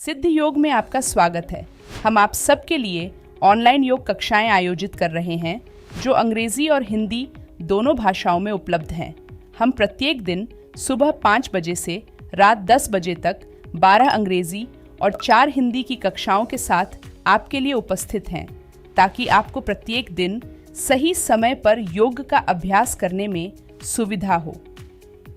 सिद्ध योग में आपका स्वागत है। हम आप सबके लिए ऑनलाइन योग कक्षाएं आयोजित कर रहे हैं जो अंग्रेजी और हिंदी दोनों भाषाओं में उपलब्ध हैं। हम प्रत्येक दिन सुबह 5 बजे से रात 10 बजे तक 12 अंग्रेजी और 4 हिंदी की कक्षाओं के साथ आपके लिए उपस्थित हैं ताकि आपको प्रत्येक दिन सही समय पर योग का अभ्यास करने में सुविधा हो।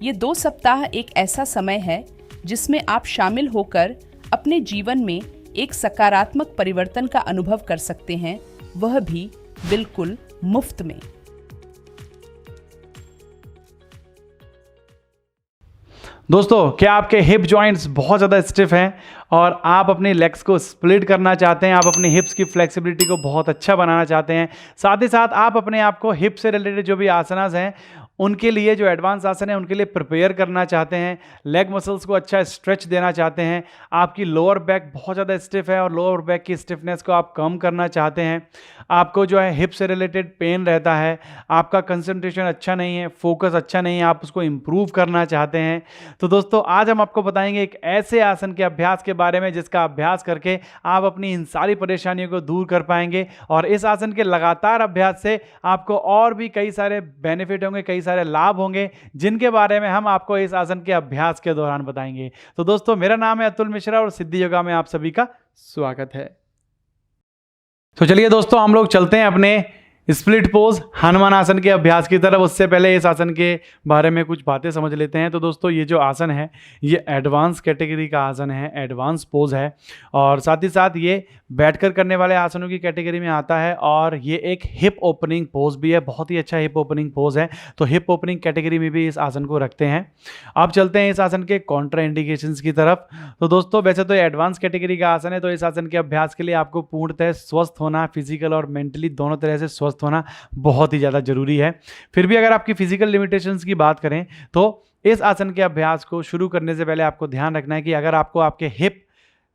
ये 2 सप्ताह एक ऐसा समय है जिसमें आप शामिल होकर अपने जीवन में एक सकारात्मक परिवर्तन का अनुभव कर सकते हैं, वह भी बिल्कुल मुफ्त में। दोस्तों, क्या आपके हिप जॉइंट्स बहुत ज़्यादा स्टिफ हैं और आप अपने लेग्स को स्प्लिट करना चाहते हैं, आप अपने हिप्स की फ्लेक्सिबिलिटी को बहुत अच्छा बनाना चाहते हैं, साथ ही साथ आप अपने आप को हिप से रिलेटेड जो भी आसनास हैं उनके लिए, जो एडवांस आसन है उनके लिए प्रिपेयर करना चाहते हैं, लेग मसल्स को अच्छा स्ट्रेच देना चाहते हैं, आपकी लोअर बैक बहुत ज़्यादा स्टिफ है और लोअर बैक की स्टिफनेस को आप कम करना चाहते हैं, आपको जो है हिप से रिलेटेड पेन रहता है, आपका कंसंट्रेशन अच्छा नहीं है, फोकस अच्छा नहीं है, आप उसको इम्प्रूव करना चाहते हैं, तो दोस्तों आज हम आपको बताएंगे एक ऐसे आसन के अभ्यास के बारे में जिसका अभ्यास करके आप अपनी इन सारी परेशानियों को दूर कर पाएंगे। और इस आसन के लगातार अभ्यास से आपको और भी कई सारे बेनिफिट होंगे, कई सारे लाभ होंगे जिनके बारे में हम आपको इस आसन के अभ्यास के दौरान बताएंगे। तो दोस्तों, मेरा नाम है अतुल मिश्रा और सिद्ध योगा में आप सभी का स्वागत है। तो चलिए दोस्तों, हम लोग चलते हैं अपने स्प्लिट पोज हनुमान आसन के अभ्यास की तरफ। उससे पहले इस आसन के बारे में कुछ बातें समझ लेते हैं। तो दोस्तों, ये जो आसन है ये एडवांस कैटेगरी का आसन है, एडवांस पोज है और साथ ही साथ ये बैठकर करने वाले आसनों की कैटेगरी में आता है और ये एक हिप ओपनिंग पोज भी है, बहुत ही अच्छा हिप ओपनिंग पोज है। तो हिप ओपनिंग कैटेगरी में भी इस आसन को रखते हैं। अब चलते हैं इस आसन के कॉन्ट्रा इंडिकेशंस की तरफ। तो दोस्तों, वैसे तो एडवांस कैटेगरी का आसन है, तो इस आसन के अभ्यास के लिए आपको पूर्णतः स्वस्थ होना, फिजिकल और मेंटली दोनों तरह से स्वस्थ होना बहुत ही ज़्यादा जरूरी है। फिर भी अगर आपकी फिजिकल लिमिटेशंस की बात करें तो इस आसन के अभ्यास को शुरू करने से पहले आपको ध्यान रखना है कि अगर आपको आपके हिप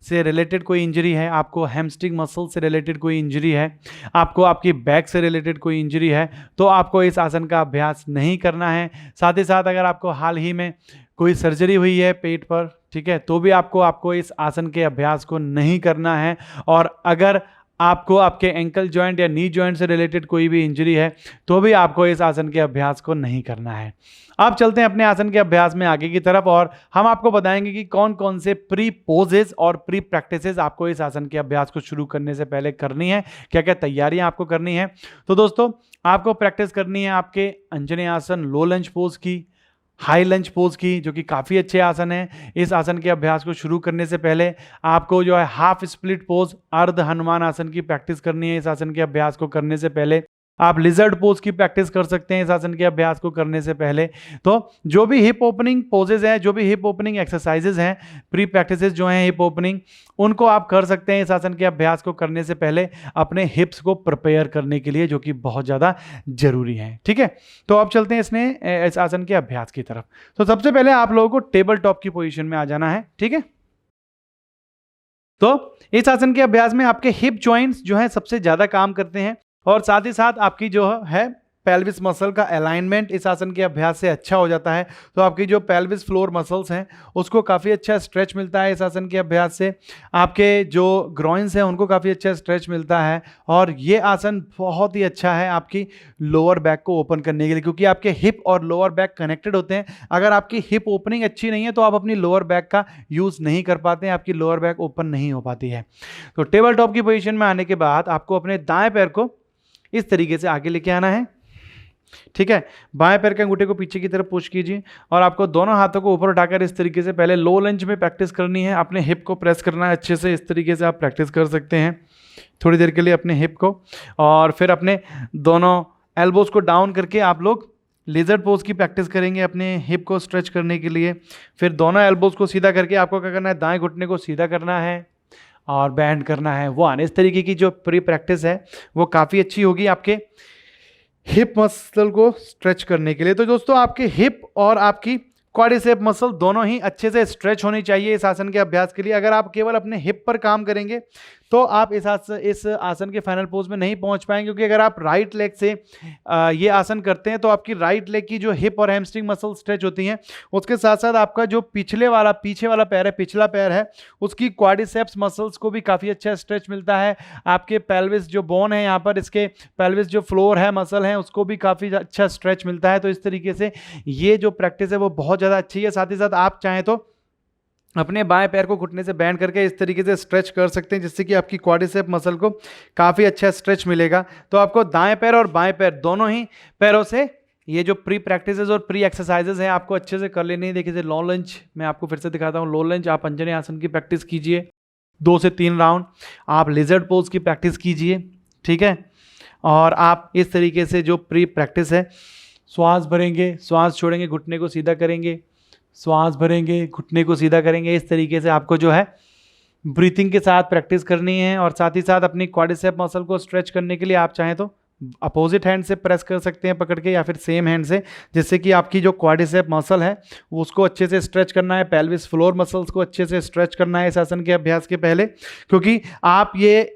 से रिलेटेड कोई इंजरी है, आपको हैमस्ट्रिंग मसल से रिलेटेड कोई इंजरी है, आपको आपकी बैक से रिलेटेड कोई इंजरी है, तो आपको इस आसन का अभ्यास नहीं करना है। साथ ही साथ अगर आपको हाल ही में कोई सर्जरी हुई है पेट पर, ठीक है, तो भी आपको इस आसन के अभ्यास को नहीं करना है। और अगर आपको आपके एंकल जॉइंट या नी जॉइंट से रिलेटेड कोई भी इंजरी है तो भी आपको इस आसन के अभ्यास को नहीं करना है। अब चलते हैं अपने आसन के अभ्यास में आगे की तरफ और हम आपको बताएंगे कि कौन कौन से प्री पोजेज और प्री प्रैक्टिसेस आपको इस आसन के अभ्यास को शुरू करने से पहले करनी है, क्या क्या तैयारियां आपको करनी है। तो दोस्तों, आपको प्रैक्टिस करनी है आपके अंजनी आसन, लो लंज पोज की, हाई लंज पोज की, जो कि काफ़ी अच्छे आसन है। इस आसन के अभ्यास को शुरू करने से पहले आपको जो है हाफ स्प्लिट पोज, अर्ध हनुमान आसन की प्रैक्टिस करनी है। इस आसन के अभ्यास को करने से पहले आप लिजर्ड पोज की प्रैक्टिस कर सकते हैं इस आसन के अभ्यास को करने से पहले। तो जो भी हिप ओपनिंग पोजेज हैं, जो भी हिप ओपनिंग एक्सरसाइजेज हैं, प्री प्रैक्टिसेस जो हैं हिप ओपनिंग, उनको आप कर सकते हैं इस आसन के अभ्यास को करने से पहले अपने हिप्स को प्रिपेयर करने के लिए, जो कि बहुत ज़्यादा जरूरी है। ठीक है, तो अब चलते हैं इस आसन के अभ्यास की तरफ। तो सबसे पहले आप लोगों को टेबल टॉप की पोजिशन में आ जाना है। ठीक है, तो इस आसन के अभ्यास में आपके हिप जॉइंट्स जो है सबसे ज़्यादा काम करते हैं और साथ ही साथ आपकी जो है पेल्विस मसल का अलाइनमेंट इस आसन के अभ्यास से अच्छा हो जाता है। तो आपकी जो पेल्विस फ्लोर मसल्स हैं उसको काफ़ी अच्छा स्ट्रेच मिलता है इस आसन के अभ्यास से। आपके जो ग्रॉइंस हैं उनको काफ़ी अच्छा स्ट्रेच मिलता है और ये आसन बहुत ही अच्छा है आपकी लोअर बैक को ओपन करने के लिए, क्योंकि आपके हिप और लोअर बैक कनेक्टेड होते हैं। अगर आपकी हिप ओपनिंग अच्छी नहीं है तो आप अपनी लोअर बैक का यूज़ नहीं कर पाते हैं, आपकी लोअर बैक ओपन नहीं हो पाती है। तो टेबल टॉप की पोजिशन में आने के बाद आपको अपने दाएं पैर को इस तरीके से आगे लेके आना है। ठीक है, बाएं पैर के अंगूठे को पीछे की तरफ पुश कीजिए और आपको दोनों हाथों को ऊपर उठाकर इस तरीके से पहले लो लंज में प्रैक्टिस करनी है। अपने हिप को प्रेस करना है अच्छे से, इस तरीके से आप प्रैक्टिस कर सकते हैं थोड़ी देर के लिए अपने हिप को। और फिर अपने दोनों एल्बोज को डाउन करके आप लोग लिजर्ड पोज की प्रैक्टिस करेंगे अपने हिप को स्ट्रेच करने के लिए। फिर दोनों एल्बोज को सीधा करके आपको क्या करना है, दाएं घुटने को सीधा करना है और बैंड करना है। वो आने इस तरीके की जो प्री प्रैक्टिस है वो काफ़ी अच्छी होगी आपके हिप मसल को स्ट्रेच करने के लिए। तो दोस्तों, आपके हिप और आपकी क्वाड्रिसेप मसल दोनों ही अच्छे से स्ट्रेच होनी चाहिए इस आसन के अभ्यास के लिए। अगर आप केवल अपने हिप पर काम करेंगे तो आप इस आसन के फाइनल पोज में नहीं पहुंच पाएंगे, क्योंकि अगर आप राइट लेग से ये आसन करते हैं तो आपकी राइट लेग की जो हिप और हैमस्ट्रिंग मसल स्ट्रेच होती हैं, उसके साथ साथ आपका जो पीछे वाला पैर है, पिछला पैर है, उसकी क्वाड्रिसेप्स मसल्स को भी काफ़ी अच्छा स्ट्रेच मिलता है। आपके पेल्विस जो बोन है यहाँ पर, इसके पेल्विस जो फ्लोर है, मसल है, उसको भी काफ़ी अच्छा स्ट्रेच मिलता है। तो इस तरीके से ये जो प्रैक्टिस है वो बहुत ज़्यादा अच्छी है। साथ ही साथ आप चाहें तो अपने बाएं पैर को घुटने से बैंड करके इस तरीके से स्ट्रेच कर सकते हैं, जिससे कि आपकी क्वाड्रिसेप मसल को काफ़ी अच्छा स्ट्रेच मिलेगा। तो आपको दाएं पैर और बाएं पैर दोनों ही पैरों से ये जो प्री प्रैक्टिसेस और प्री एक्सरसाइजेस हैं आपको अच्छे से कर लेनी है। देखिए लो लंज मैं आपको फिर से दिखाता हूँ। लो लंज आप अंजनी आसन की प्रैक्टिस कीजिए 2 से 3 राउंड। आप लिजर्ड पोज की प्रैक्टिस कीजिए, ठीक है। और आप इस तरीके से जो प्री प्रैक्टिस है, श्वास भरेंगे, श्वास छोड़ेंगे, घुटने को सीधा करेंगे, श्वास भरेंगे, घुटने को सीधा करेंगे। इस तरीके से आपको जो है ब्रीथिंग के साथ प्रैक्टिस करनी है। और साथ ही साथ अपनी क्वाड्रिसेप मसल को स्ट्रेच करने के लिए आप चाहें तो अपोजिट हैंड से प्रेस कर सकते हैं पकड़ के, या फिर सेम हैंड से, जिससे कि आपकी जो क्वाड्रिसेप मसल है वो उसको अच्छे से स्ट्रेच करना है। पेल्विस फ्लोर मसल्स को अच्छे से स्ट्रेच करना है इस आसन के अभ्यास के पहले, क्योंकि आप ये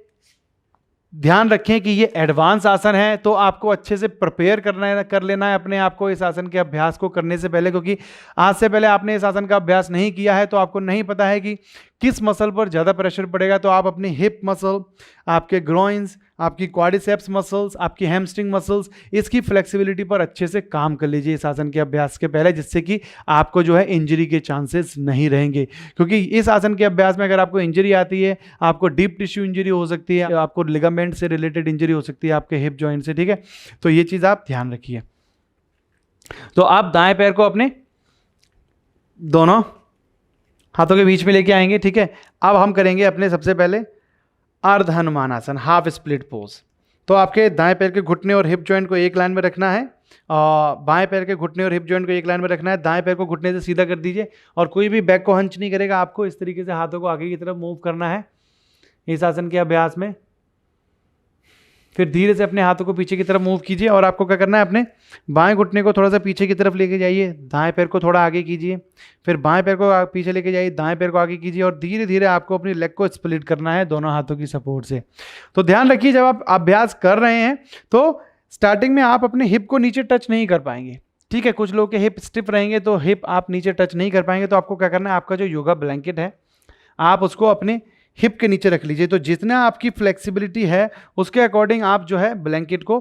ध्यान रखें कि ये एडवांस आसन है, तो आपको अच्छे से प्रिपेयर कर लेना है अपने आप को इस आसन के अभ्यास को करने से पहले, क्योंकि आज से पहले आपने इस आसन का अभ्यास नहीं किया है तो आपको नहीं पता है कि किस मसल पर ज़्यादा प्रेशर पड़ेगा। तो आप अपनी हिप मसल, आपके ग्रोइंस, आपकी क्वाड्रिसेप्स मसल्स, आपकी हैमस्ट्रिंग मसल्स, इसकी फ्लेक्सिबिलिटी पर अच्छे से काम कर लीजिए इस आसन के अभ्यास के पहले, जिससे कि आपको जो है इंजरी के चांसेस नहीं रहेंगे। क्योंकि इस आसन के अभ्यास में अगर आपको इंजरी आती है, आपको डीप टिश्यू इंजरी हो सकती है, आपको लिगामेंट से रिलेटेड इंजरी हो सकती है, आपके हिप जॉइंट से, ठीक है। तो ये चीज़ आप ध्यान रखिए। तो आप दाएं पैर को अपने दोनों हाथों के बीच में लेके आएंगे, ठीक है। अब हम करेंगे अपने सबसे पहले अर्ध हनुमान आसन, हाफ स्प्लिट पोज। तो आपके दाएं पैर के घुटने और हिप जॉइंट को एक लाइन में रखना है, और बाएं पैर के घुटने और हिप जॉइंट को एक लाइन में रखना है। दाएं पैर को घुटने से सीधा कर दीजिए, और कोई भी बैक को हंच नहीं करेगा। आपको इस तरीके से हाथों को आगे की तरफ मूव करना है इस आसन के अभ्यास में। फिर धीरे से अपने हाथों को पीछे की तरफ मूव कीजिए, और आपको क्या करना है, अपने बाएं घुटने को थोड़ा सा पीछे की तरफ लेके जाइए, दाएं पैर को थोड़ा आगे कीजिए, फिर बाएं पैर को पीछे लेके जाइए, दाएं पैर को आगे कीजिए, और धीरे धीरे आपको अपनी लेग को स्प्लिट करना है दोनों हाथों की सपोर्ट से। तो ध्यान रखिए, जब आप अभ्यास कर रहे हैं तो स्टार्टिंग में आप अपने हिप को नीचे टच नहीं कर पाएंगे, ठीक है। कुछ लोगों के हिप स्टिफ रहेंगे तो हिप आप नीचे टच नहीं कर पाएंगे। तो आपको क्या करना है, आपका जो योगा ब्लैंकेट है आप उसको अपने हिप के नीचे रख लीजिए। तो जितना आपकी फ्लेक्सिबिलिटी है उसके अकॉर्डिंग आप जो है ब्लैंकेट को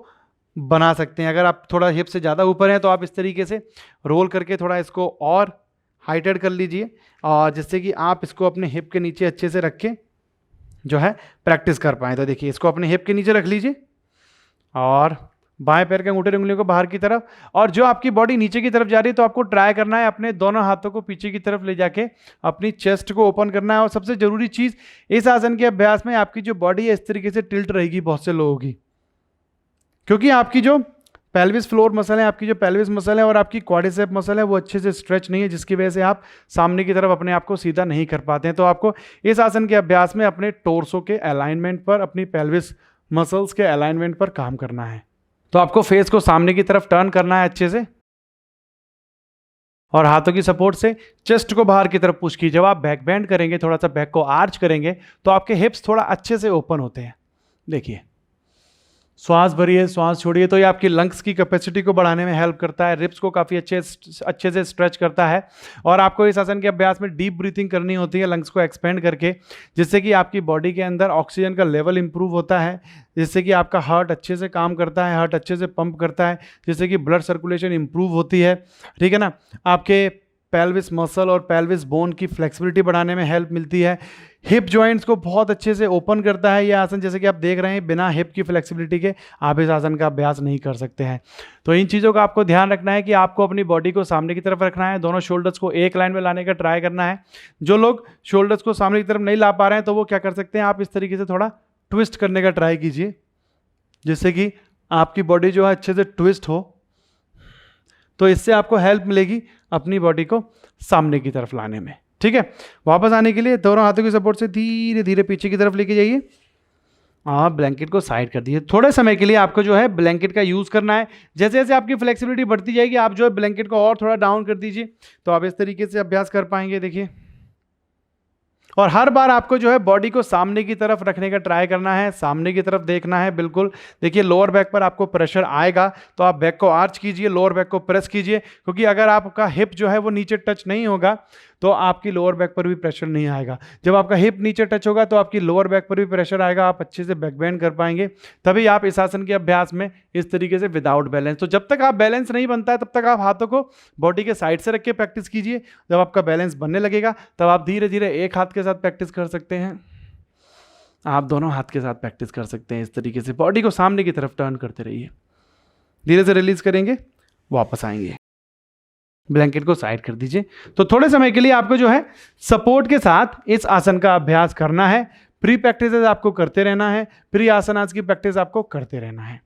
बना सकते हैं। अगर आप थोड़ा हिप से ज़्यादा ऊपर हैं तो आप इस तरीके से रोल करके थोड़ा इसको और हाइटेड कर लीजिए, और जिससे कि आप इसको अपने हिप के नीचे अच्छे से रख के जो है प्रैक्टिस कर पाएँ। तो देखिए, इसको अपने हिप के नीचे रख लीजिए, और बाएं पैर के अंगूठे उंगलियों को बाहर की तरफ, और जो आपकी बॉडी नीचे की तरफ जा रही है तो आपको ट्राई करना है अपने दोनों हाथों को पीछे की तरफ ले जाके अपनी चेस्ट को ओपन करना है। और सबसे जरूरी चीज़ इस आसन के अभ्यास में, आपकी जो बॉडी है इस तरीके से टिल्ट रहेगी बहुत से लोगों की, क्योंकि आपकी जो पेल्विस फ्लोर मसल है, आपकी जो पेल्विस मसल है और आपकी क्वाड्रिसेप मसल है वो अच्छे से स्ट्रेच नहीं है, जिसकी वजह से आप सामने की तरफ अपने आप को सीधा नहीं कर पाते हैं। तो आपको इस आसन के अभ्यास में अपने टोर्सो के अलाइनमेंट पर, अपनी पेल्विस मसल्स के अलाइनमेंट पर काम करना है। तो आपको फेस को सामने की तरफ टर्न करना है अच्छे से, और हाथों की सपोर्ट से चेस्ट को बाहर की तरफ पुश कीजिए। जब आप बैक बेंड करेंगे, थोड़ा सा बैक को आर्च करेंगे, तो आपके हिप्स थोड़ा अच्छे से ओपन होते हैं। देखिए, श्वास भरिए, श्वास छोड़िए। तो ये आपकी लंग्स की कैपेसिटी को बढ़ाने में हेल्प करता है, रिब्स को काफ़ी अच्छे से स्ट्रेच करता है। और आपको इस आसन के अभ्यास में डीप ब्रीथिंग करनी होती है लंग्स को एक्सपेंड करके, जिससे कि आपकी बॉडी के अंदर ऑक्सीजन का लेवल इंप्रूव होता है, जिससे कि आपका हार्ट अच्छे से काम करता है, हार्ट अच्छे से पंप करता है, जिससे कि ब्लड सर्कुलेशन इंप्रूव होती है, ठीक है ना। आपके पेल्विस मसल और पेल्विस बोन की फ्लेक्सिबिलिटी बढ़ाने में हेल्प मिलती है। हिप जॉइंट्स को बहुत अच्छे से ओपन करता है ये आसन। जैसे कि आप देख रहे हैं, बिना हिप की फ्लेक्सिबिलिटी के आप इस आसन का अभ्यास नहीं कर सकते हैं। तो इन चीज़ों का आपको ध्यान रखना है कि आपको अपनी बॉडी को सामने की तरफ रखना है, दोनों शोल्डर्स को एक लाइन में लाने का ट्राई करना है। जो लोग शोल्डर्स को सामने की तरफ नहीं ला पा रहे हैं तो वो क्या कर सकते हैं, आप इस तरीके से थोड़ा ट्विस्ट करने का ट्राई कीजिए, जिससे कि आपकी बॉडी जो है अच्छे से ट्विस्ट हो। तो इससे आपको हेल्प मिलेगी अपनी बॉडी को सामने की तरफ लाने में, ठीक है। वापस आने के लिए दोनों हाथों की सपोर्ट से धीरे धीरे पीछे की तरफ लेके जाइए, आप ब्लैंकेट को साइड कर दीजिए। थोड़े समय के लिए आपको जो है ब्लैंकेट का यूज़ करना है। जैसे जैसे आपकी फ्लेक्सिबिलिटी बढ़ती जाएगी आप जो है ब्लैंकेट को और थोड़ा डाउन कर दीजिए, तो आप इस तरीके से अभ्यास कर पाएंगे। देखिए, और हर बार आपको जो है बॉडी को सामने की तरफ रखने का ट्राई करना है, सामने की तरफ देखना है। बिल्कुल देखिए, लोअर बैक पर आपको प्रेशर आएगा तो आप बैक को आर्च कीजिए, लोअर बैक को प्रेस कीजिए, क्योंकि अगर आपका हिप जो है वो नीचे टच नहीं होगा तो आपकी लोअर बैक पर भी प्रेशर नहीं आएगा। जब आपका हिप नीचे टच होगा तो आपकी लोअर बैक पर भी प्रेशर आएगा, आप अच्छे से बैक बेंड कर पाएंगे। तभी आप इस आसन के अभ्यास में इस तरीके से विदाउट बैलेंस, तो जब तक आप बैलेंस नहीं बनता है तब तक आप हाथों को बॉडी के साइड से रख के प्रैक्टिस कीजिए। जब आपका बैलेंस बनने लगेगा तब आप धीरे धीरे एक हाथ के साथ प्रैक्टिस कर सकते हैं, आप दोनों हाथ के साथ प्रैक्टिस कर सकते हैं। इस तरीके से बॉडी को सामने की तरफ टर्न करते रहिए, धीरे से रिलीज करेंगे, वापस आएंगे। ब्लैंकेट को साइड कर दीजिए। तो थोड़े समय के लिए आपको जो है सपोर्ट के साथ इस आसन का अभ्यास करना है। प्री प्रैक्टिस आपको करते रहना है, प्री आसनास की प्रैक्टिस आपको करते रहना है।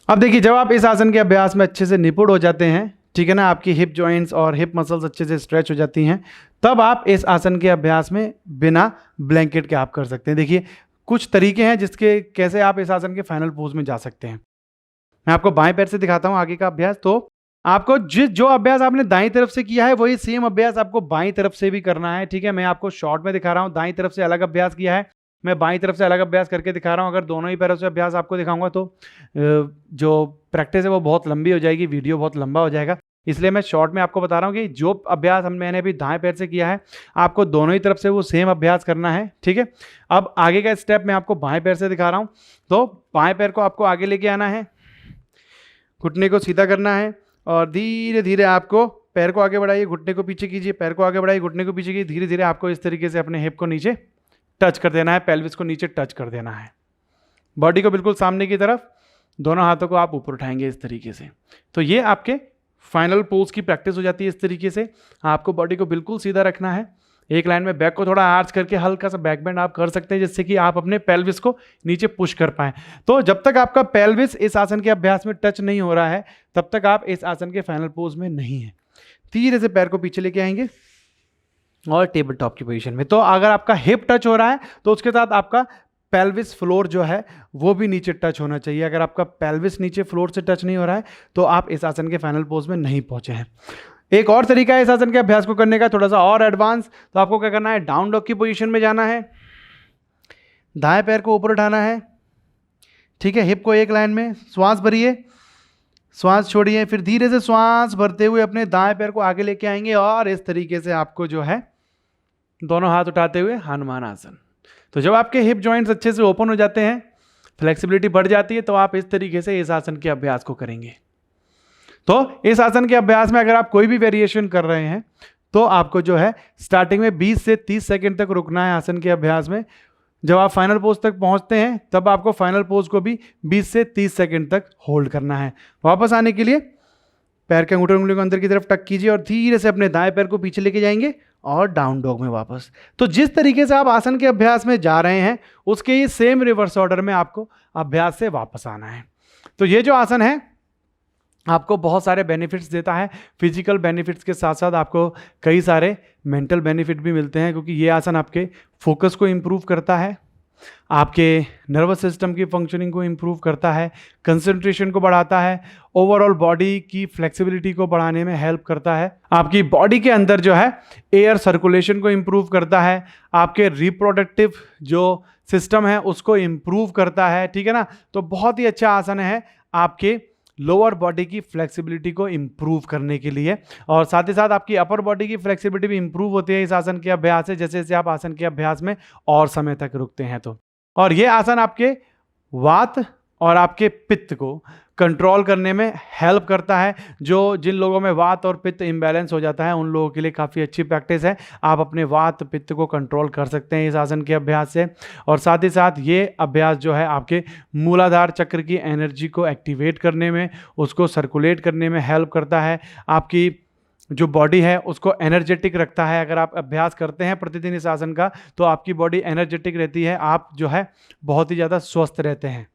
अब देखिए, जब आप इस आसन के अभ्यास में अच्छे से निपुण हो जाते हैं, ठीक है ना, आपकी हिप जॉइंट्स और हिप मसल्स अच्छे से स्ट्रेच हो जाती हैं, तब आप इस आसन के अभ्यास में बिना ब्लैंकेट के आप कर सकते हैं। देखिए, कुछ तरीके हैं जिसके कैसे आप इस आसन के फाइनल पोज में जा सकते हैं। मैं आपको बाएं पैर से दिखाता हूं आगे का अभ्यास। तो आपको जो अभ्यास आपने दाईं तरफ से किया है वही सेम अभ्यास आपको बाईं तरफ से भी करना है, ठीक है। मैं आपको शॉर्ट में दिखा रहा हूं, दाईं तरफ से अलग अभ्यास किया है, मैं बाईं तरफ से अलग अभ्यास करके दिखा रहा हूं। अगर दोनों ही पैरों से अभ्यास आपको दिखाऊंगा तो जो प्रैक्टिस है वो बहुत लंबी हो जाएगी, वीडियो बहुत लंबा हो जाएगा, इसलिए मैं शॉर्ट में आपको बता रहा हूं कि जो अभ्यास मैंने अभी दाएं पैर से किया है आपको दोनों ही तरफ से वो सेम अभ्यास करना है, ठीक है। अब आगे का स्टेप मैं आपको बाएं पैर से दिखा रहा हूं। तो बाएं पैर को आपको आगे लेके आना है, घुटने को सीधा करना है और धीरे धीरे आपको पैर को आगे बढ़ाइए, घुटने को पीछे कीजिए, पैर को आगे बढ़ाइए, घुटने को पीछे कीजिए। धीरे धीरे आपको इस तरीके से अपने हिप को नीचे टच कर देना है, पेल्विस को नीचे टच कर देना है, बॉडी को बिल्कुल सामने की तरफ, दोनों हाथों को आप ऊपर उठाएंगे इस तरीके से। तो ये आपके फाइनल पोज की प्रैक्टिस हो जाती है। इस तरीके से आपको बॉडी को बिल्कुल सीधा रखना है, एक लाइन में बैक को थोड़ा आर्च करके हल्का सा बैक बेंड आप कर सकते हैं, जिससे कि आप अपने पेल्विस को नीचे पुश कर पाएं। तो जब तक आपका पेल्विस इस आसन के अभ्यास में टच नहीं हो रहा है तब तक आप इस आसन के फाइनल पोज में नहीं है। धीरे से पैर को पीछे लेके आएंगे और टेबल टॉप की पोजीशन में। तो अगर आपका हिप टच हो रहा है तो उसके साथ आपका पेल्विस फ्लोर जो है वो भी नीचे टच होना चाहिए। अगर आपका पेल्विस नीचे फ्लोर से टच नहीं हो रहा है तो आप इस आसन के फाइनल पोज में नहीं पहुंचे हैं। एक और तरीका है इस आसन के अभ्यास को करने का, थोड़ा सा और एडवांस। तो आपको क्या करना है, डाउन डॉग की पोजीशन में जाना है, दाएं पैर को ऊपर उठाना है, ठीक है, हिप को एक लाइन में, श्वास भरिए, श्वास छोड़िए, फिर धीरे से श्वास भरते हुए अपने दाएं पैर को आगे लेके आएंगे और इस तरीके से आपको जो है दोनों हाथ उठाते हुए हनुमान आसन। तो जब आपके हिप जॉइंट्स अच्छे से ओपन हो जाते हैं, फ्लेक्सिबिलिटी बढ़ जाती है, तो आप इस तरीके से इस आसन के अभ्यास को करेंगे। तो इस आसन के अभ्यास में अगर आप कोई भी वेरिएशन कर रहे हैं तो आपको जो है स्टार्टिंग में 20 से 30 सेकंड तक रुकना है आसन के अभ्यास में। जब आप फाइनल पोज तक पहुंचते हैं तब आपको फाइनल पोज को भी 20 से 30 सेकंड तक होल्ड करना है। वापस आने के लिए पैर के अंगूठे उंगली को अंदर की तरफ टक कीजिए और धीरे से अपने दाएं पैर को पीछे लेके जाएंगे और डाउन डॉग में वापस। तो जिस तरीके से आप आसन के अभ्यास में जा रहे हैं उसके ही सेम रिवर्स ऑर्डर में आपको अभ्यास से वापस आना है। तो ये जो आसन है आपको बहुत सारे बेनिफिट्स देता है। फिजिकल बेनिफिट्स के साथ साथ आपको कई सारे मेंटल बेनिफिट भी मिलते हैं, क्योंकि ये आसन आपके फोकस को इम्प्रूव करता है, आपके नर्वस सिस्टम की फंक्शनिंग को इम्प्रूव करता है, कंसंट्रेशन को बढ़ाता है, ओवरऑल बॉडी की फ्लेक्सिबिलिटी को बढ़ाने में हेल्प करता है, आपकी बॉडी के अंदर जो है एयर सर्कुलेशन को इम्प्रूव करता है, आपके रिप्रोडक्टिव जो सिस्टम है उसको इम्प्रूव करता है, ठीक है ना। तो बहुत ही अच्छा आसन है आपके लोअर बॉडी की फ्लेक्सिबिलिटी को इम्प्रूव करने के लिए, और साथ ही साथ आपकी अपर बॉडी की फ्लेक्सिबिलिटी भी इम्प्रूव होती है इस आसन के अभ्यास से, जैसे जैसे आप आसन के अभ्यास में और समय तक रुकते हैं तो। और ये आसन आपके वात और आपके पित्त को कंट्रोल करने में हेल्प करता है। जिन लोगों में वात और पित्त इम्बैलेंस हो जाता है उन लोगों के लिए काफ़ी अच्छी प्रैक्टिस है। आप अपने वात पित्त को कंट्रोल कर सकते हैं इस आसन के अभ्यास से। और साथ ही साथ ये अभ्यास जो है आपके मूलाधार चक्र की एनर्जी को एक्टिवेट करने में, उसको सर्कुलेट करने में हेल्प करता है। आपकी जो बॉडी है उसको एनर्जेटिक रखता है। अगर आप अभ्यास करते हैं प्रतिदिन इस आसन का तो आपकी बॉडी एनर्जेटिक रहती है, आप जो है बहुत ही ज़्यादा स्वस्थ रहते हैं।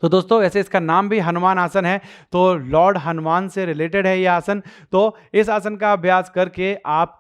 तो दोस्तों वैसे इसका नाम भी हनुमान आसन है, तो लॉर्ड हनुमान से रिलेटेड है ये आसन। तो इस आसन का अभ्यास करके आप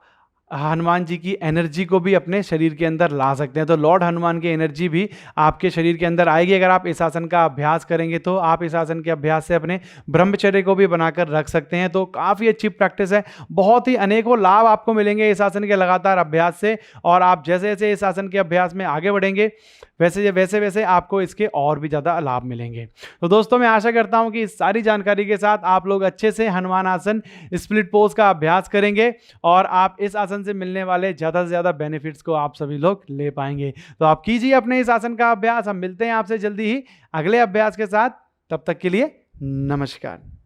हनुमान जी की एनर्जी को भी अपने शरीर के अंदर ला सकते हैं। तो लॉर्ड हनुमान की एनर्जी भी आपके शरीर के अंदर आएगी अगर आप इस आसन का अभ्यास करेंगे। तो आप इस आसन के अभ्यास से अपने ब्रह्मचर्य को भी बनाकर रख सकते हैं। तो काफ़ी अच्छी प्रैक्टिस है, बहुत ही अनेकों लाभ आपको मिलेंगे इस आसन के लगातार अभ्यास से। और आप जैसे जैसे इस आसन के अभ्यास में आगे बढ़ेंगे वैसे वैसे वैसे आपको इसके और भी ज़्यादा लाभ मिलेंगे। तो दोस्तों, मैं आशा करता हूं कि इस सारी जानकारी के साथ आप लोग अच्छे से हनुमान आसन स्प्लिट पोज का अभ्यास करेंगे और आप इस आसन से मिलने वाले ज़्यादा से ज़्यादा बेनिफिट्स को आप सभी लोग ले पाएंगे। तो आप कीजिए अपने इस आसन का अभ्यास। हम मिलते हैं आपसे जल्दी ही अगले अभ्यास के साथ। तब तक के लिए नमस्कार।